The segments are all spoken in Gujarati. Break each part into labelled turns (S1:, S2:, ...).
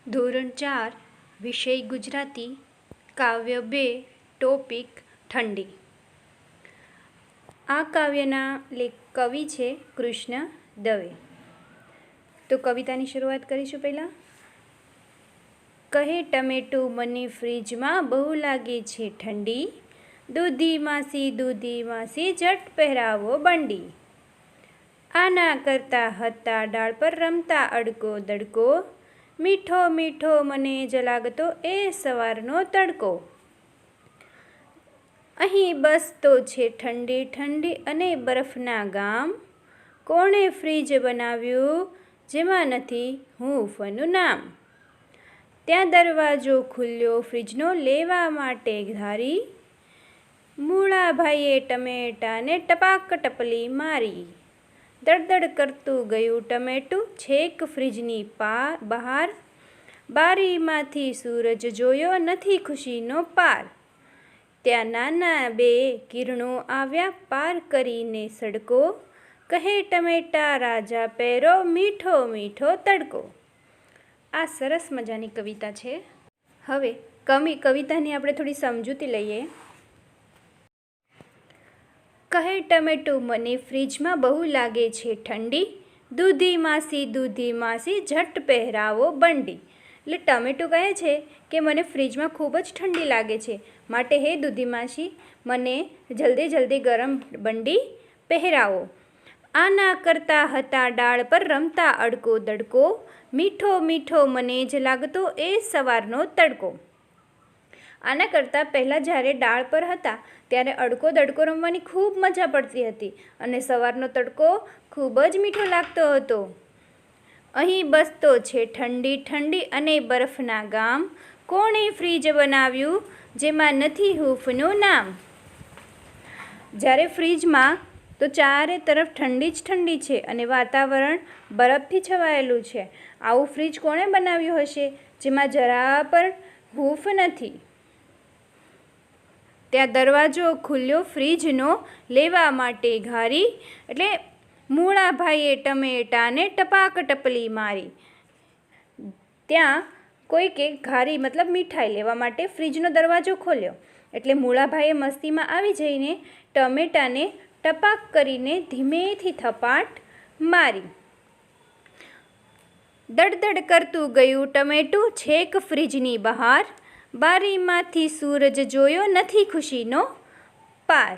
S1: ધોરણ 4 વિષય ગુજરાતી કાવ્ય 2 ટોપિક ઠંડી. આ કાવ્યના કવિ છે કૃષ્ણ દવે. તો કવિતાની શરૂઆત કરીશું. પહેલાં કહે ટમેટું મને ફ્રીજમાં બહુ લાગે છે ઠંડી, દૂધી માસી ઝટ પહેરાવો બંડી. આના કરતા હતા ડાળ પર રમતા અડકો દડકો, મીઠો મીઠો મને જ લાગતો એ સવારનો તડકો. અહીં બસતો છે ઠંડી ઠંડી અને બરફના ગામ, કોણે ફ્રીજ બનાવ્યું જેમાં નથી હૂંફનું નામ. ત્યાં દરવાજો ખુલ્યો ફ્રીજનો લેવા માટે ધારી, મૂળાભાઈએ ટમેટાને ટપાક ટપલી મારી. દડદડ કરતું ગયું ટમેટું છેક ફ્રીજની બહાર, બારીમાંથી સૂરજ જોયો નથી ખુશીનો પાર. ત્યાં નાના બે કિરણો આવ્યા પાર કરીને સડકો, કહે ટમેટા રાજા પહેરો મીઠો મીઠો તડકો. આ સરસ મજાની કવિતા છે. હવે કવિતાની આપણે થોડી સમજૂતી લઈએ. કહે ટમેટું મને ફ્રીજમાં બહુ લાગે છે ઠંડી, દૂધી માસી ઝટ પહેરાવો બંડી. એટલે ટમેટું કહે છે કે મને ફ્રીજમાં ખૂબ જ ઠંડી લાગે છે, માટે હે દૂધી માસી મને જલ્દી ગરમ બંડી પહેરાવો. આના કરતા હતા ડાળ પર રમતા અડકો દડકો, મીઠો મીઠો મને જ લાગતો એ સવારનો તડકો. આના કરતાં પહેલાં જ્યારે ડાળ પર હતા ત્યારે અડકો દડકો રમવાની ખૂબ મજા પડતી હતી અને સવારનો તડકો ખૂબ જ મીઠો લાગતો હતો. અહીં બસતો છે ઠંડી ઠંડી અને બરફના ગામ, કોણે ફ્રીજ બનાવ્યું જેમાં નથી હૂંફનું નામ. જ્યારે ફ્રીજમાં તો ચારે તરફ ઠંડી જ ઠંડી છે અને વાતાવરણ બરફથી છવાયેલું છે. આવું ફ્રીજ કોણે બનાવ્યું હશે જેમાં જરા પણ હૂંફ નથી. ત્યાં દરવાજો ખુલ્યો ફ્રીજનો લેવા માટે ઘારી, એટલે મૂળાભાઈએ ટમેટાને ટપાક ટપલી મારી. ત્યાં કોઈકે ઘારી મતલબ મીઠાઈ લેવા માટે ફ્રીજનો દરવાજો ખોલ્યો, એટલે મૂળાભાઈએ મસ્તીમાં આવી જઈને ટમેટાને ટપાક કરીને ધીમેથી થપાટ મારી. દડદડ કરતું ગયું ટમેટું છેક ફ્રીજની બહાર, બારીમાંથી સૂરજ જોયો નથી ખુશીનો પાર.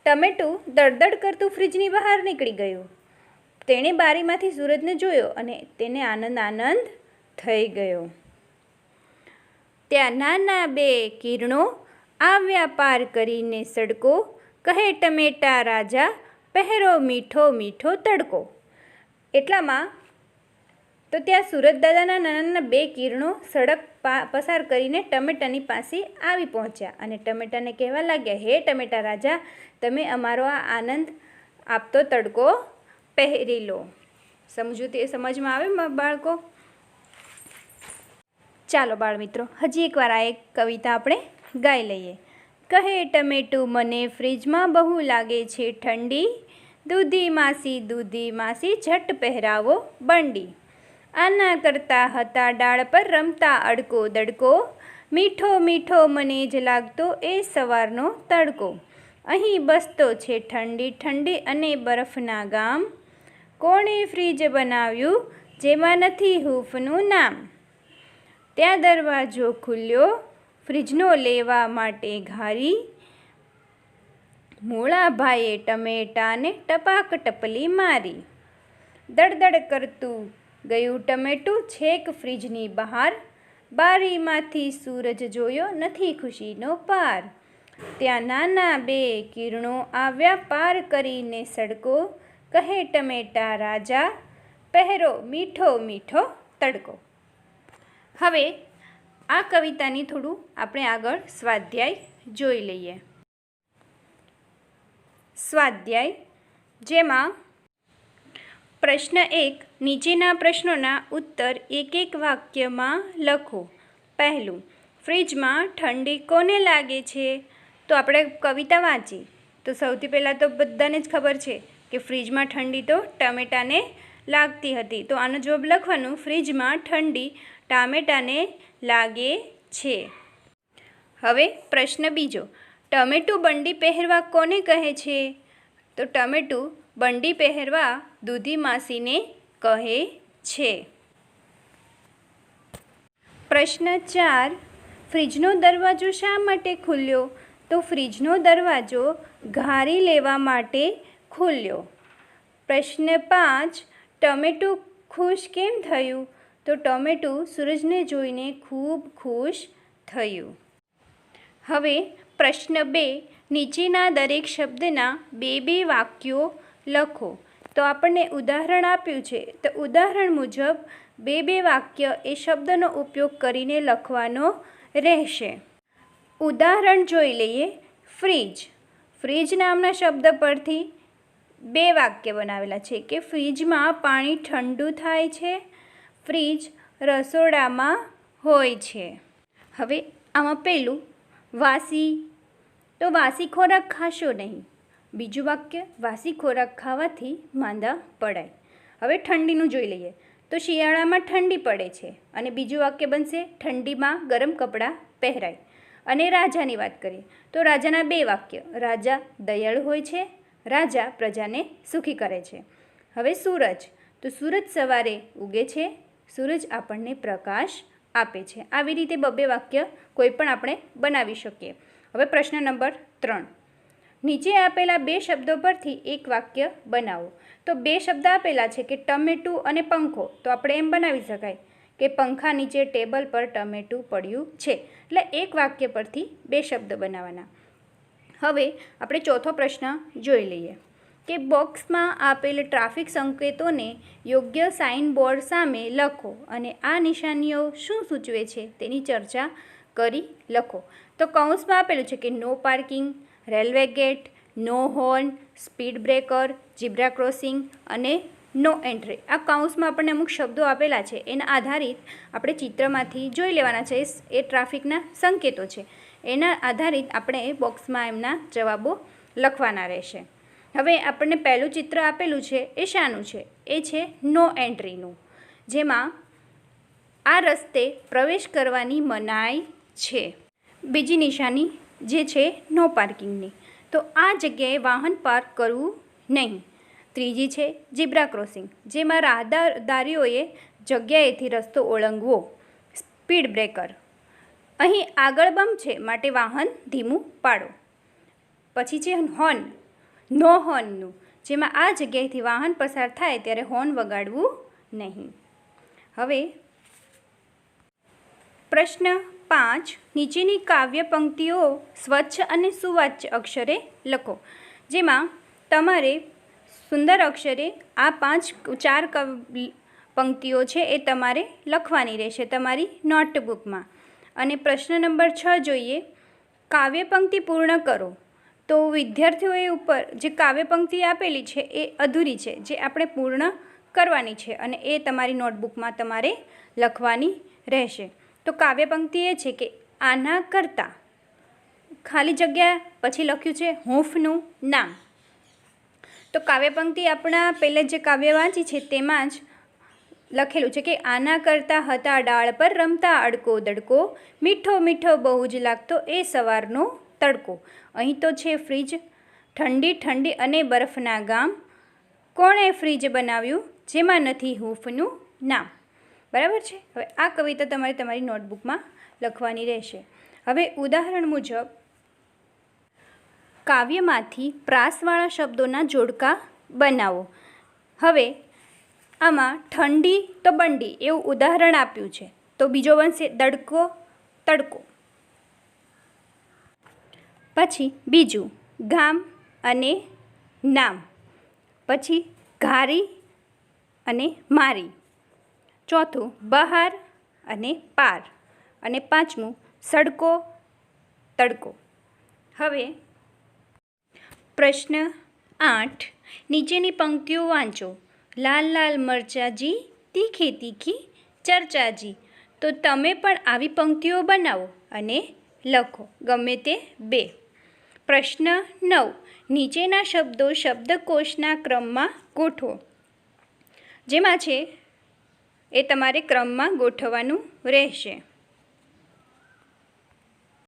S1: ટમેટું દડદડ કરતું ફ્રીજની બહાર નીકળી ગયું. તેણે બારીમાંથી સૂરજને જોયો અને તેને આનંદ થઈ ગયો. ત્યાં નાના બે કિરણો આવ્યા પાર કરીને સડકો, કહે ટમેટા રાજા પહેરો મીઠો મીઠો તડકો. એટલામાં તો ત્યાં સુરજ દાદાના નાના બે કિરણો સડક પસાર કરીને ટમેટાની પાસે આવી પહોંચ્યા અને ટમેટાને કહેવા લાગ્યા, હે ટમેટા રાજા તમે અમારો આ આનંદ આપતો તડકો પહેરી લો. સમજમાં આવે બાળકો? ચાલો બાળ મિત્રો હજી એકવાર આ એક કવિતા આપણે ગાઈ લઈએ. કહે ટમેટું મને ફ્રીજમાં બહુ લાગે છે ઠંડી, દૂધી માસી ઝટ પહેરાવો બંડી. આના કરતા હતા ડાળ પર રમતા અડકો દડકો, મીઠો મીઠો મને જ લાગતો એ સવારનો તડકો. અહીં બસતો છે ઠંડી ઠંડી અને બરફના ગામ, કોણે ફ્રીજ બનાવ્યું જેમાં નથી હૂંફનું નામ. ત્યાં દરવાજો ખુલ્યો ફ્રીજનો લેવા માટે ઘારી, મૂળાભાઈએ ટમેટાને ટપાક ટપલી મારી. દડદડ કરતું ગયું ટમેટું છેક ફ્રીજની બહાર, બારીમાંથી સૂરજ જોયો નથી ખુશીનો પાર. ત્યાં નાના બે કિરણો આવ્યા પાર કરીને સડકો, કહે ટમેટા રાજા પહેરો મીઠો મીઠો તડકો. હવે આ કવિતાની થોડું આપણે આગળ સ્વાધ્યાય જોઈ લઈએ. સ્વાધ્યાય, જેમાં પ્રશ્ન 1 નીચેના પ્રશ્નોના ઉત્તર એક વાક્યમાં લખો. પહેલું, ફ્રીજમાં ઠંડી કોને લાગે છે? તો આપણે કવિતા વાંચી તો સૌથી પહેલાં તો બધાને જ ખબર છે કે ફ્રીજમાં ઠંડી તો ટમેટાને લાગતી હતી. તો આનો જવાબ લખવાનું, ફ્રીજમાં ઠંડી ટામેટાને લાગે છે. હવે પ્રશ્ન બીજો, ટમેટું બંડી પહેરવા કોને કહે છે? તો ટમેટું બંડી પહેરવા દૂધી માસીને કહે છે. પ્રશ્ન 4, ફ્રીજનો દરવાજો શા માટે ખુલ્યો? તો ફ્રીજનો દરવાજો ઘારી લેવા માટે ખુલ્યો. પ્રશ્ન 5, ટમેટું ખુશ કેમ થયું? તો ટમેટું સૂરજને જોઈને ખૂબ ખુશ થયું. હવે પ્રશ્ન 2, નીચેના દરેક શબ્દના 2 વાક્યો લખો. તો આપણને ઉદાહરણ આપ્યું છે, તો ઉદાહરણ મુજબ 2 વાક્ય એ શબ્દનો ઉપયોગ કરીને લખવાનો રહેશે. ઉદાહરણ જોઈ લઈએ. ફ્રીજ. ફ્રીજ નામના શબ્દ પરથી 2 વાક્ય બનાવેલા છે કે ફ્રીજમાં પાણી ઠંડુ થાય છે, ફ્રીજ રસોડામાં હોય છે. હવે આમાં પહેલું, વાસી. તો વાસી ખોરાક ખાશો નહીં. બીજું વાક્ય, વાસી ખોરાક ખાવાથી માંદા પડાય. હવે ઠંડીનું જોઈ લઈએ. તો શિયાળામાં ઠંડી પડે છે અને બીજું વાક્ય બનશે, ઠંડીમાં ગરમ કપડાં પહેરાય. અને રાજાની વાત કરીએ તો રાજાના 2 વાક્ય, રાજા દયાળુ હોય છે, રાજા પ્રજાને સુખી કરે છે. હવે સૂરજ. તો સૂરજ સવારે ઉગે છે, સૂરજ આપણને પ્રકાશ આપે છે. આવી રીતે 2 વાક્ય કોઈ પણ આપણે બનાવી શકીએ. હવે પ્રશ્ન નંબર 3, નીચે આપેલા 2 શબ્દો પરથી એક વાક્ય બનાવો. તો 2 શબ્દ આપેલા છે કે ટમેટું અને પંખો. તો આપણે એમ બનાવી શકાય કે પંખા નીચે ટેબલ પર ટમેટું પડ્યું છે. એટલે એક વાક્ય પરથી 2 શબ્દ બનાવવાના. હવે આપણે ચોથો પ્રશ્ન જોઈ લઈએ કે બોક્સમાં આપેલ ટ્રાફિક સંકેતોને યોગ્ય સાઇન બોર્ડ સામે લખો અને આ નિશાનીઓ શું સૂચવે છે તેની ચર્ચા કરી લખો. તો કૌંસમાં આપેલું છે કે no parking, railway gate, no horn, speed breaker, zebra crossing અને નો એન્ટ્રી. આ કૌંસમાં આપણને અમુક શબ્દો આપેલા છે, એના આધારિત આપણે ચિત્રમાંથી જોઈ લેવાના છે. એ ટ્રાફિકના સંકેતો છે, એના આધારિત આપણે એ બોક્સમાં એમના જવાબો લખવાના રહેશે. હવે આપણને પહેલું ચિત્ર આપેલું છે એ શાનું છે? એ છે નો એન્ટ્રીનું, જેમાં આ રસ્તે પ્રવેશ કરવાની મનાઈ છે. બીજી નિશાની જે છે નો પાર્કિંગની, તો આ જગ્યાએ વાહન પાર્ક કરવું નહીં. ત્રીજી છે ઝીબ્રા ક્રોસિંગ, જેમાં રાહદારીઓએ જગ્યાએથી રસ્તો ઓળંગવો. સ્પીડ બ્રેકર, અહીં આગળ બમ્પ છે માટે વાહન ધીમું પાડો. પછી છે હોર્ન, નો હોર્નનું, જેમાં આ જગ્યાએથી વાહન પસાર થાય ત્યારે હોર્ન વગાડવું નહીં. હવે પ્રશ્ન 5, નીચેની કાવ્ય પંક્તિઓ સ્વચ્છ અને સુવાચ્ય અક્ષરે લખો. જેમાં તમારે સુંદર અક્ષરે આ 4 પંક્તિઓ છે એ તમારે લખવાની રહેશે તમારી નોટબુકમાં. અને પ્રશ્ન નંબર 6 જોઈએ, કાવ્ય પંક્તિ પૂર્ણ કરો. તો વિદ્યાર્થીઓએ ઉપર જે કાવ્ય પંક્તિ આપેલી છે એ અધૂરી છે, જે આપણે પૂર્ણ કરવાની છે અને એ તમારી નોટબુકમાં તમારે લખવાની રહેશે. તો કાવ્ય પંક્તિ એ છે કે આના કરતાં ખાલી જગ્યા પછી લખ્યું છે હૂંફનું નામ. તો કાવ્ય પંક્તિ આપણા પહેલાં જે કાવ્ય વાંચી છે તેમાં જ લખેલું છે કે આના કરતાં હતા ડાળ પર રમતા અડકો દડકો, મીઠો મીઠો બહુ જ લાગતો એ સવારનો તડકો. અહીં તો છે ફ્રીજ, ઠંડી ઠંડી અને બરફના ગામ, કોણે ફ્રીજ બનાવ્યું જેમાં નથી હૂંફનું નામ. બરાબર છે. હવે આ કવિતા તમારે તમારી નોટબુકમાં લખવાની રહેશે. હવે ઉદાહરણ મુજબ કાવ્યમાંથી પ્રાસવાળા શબ્દોના જોડકા બનાવો. હવે આમાં ઠંડી તો બંડી એવું ઉદાહરણ આપ્યું છે, તો બીજો બનશે દડકો તડકો. પછી બીજું ગામ અને નામ, પછી ઘારી અને મારી, ચોથું બહાર અને પાર, અને પાંચમું સડકો તડકો. હવે પ્રશ્ન 8, નીચેની પંક્તિઓ વાંચો. લાલ લાલ મરચાજી, તીખી તીખી ચર્ચાજી. તો તમે પણ આવી પંક્તિઓ બનાવો અને લખો, ગમે તે 2. પ્રશ્ન 9, નીચેના શબ્દો શબ્દકોશના ક્રમમાં ગોઠવો. જેમાં છે એ તમારે ક્રમમાં ગોઠવવાનું રહેશે।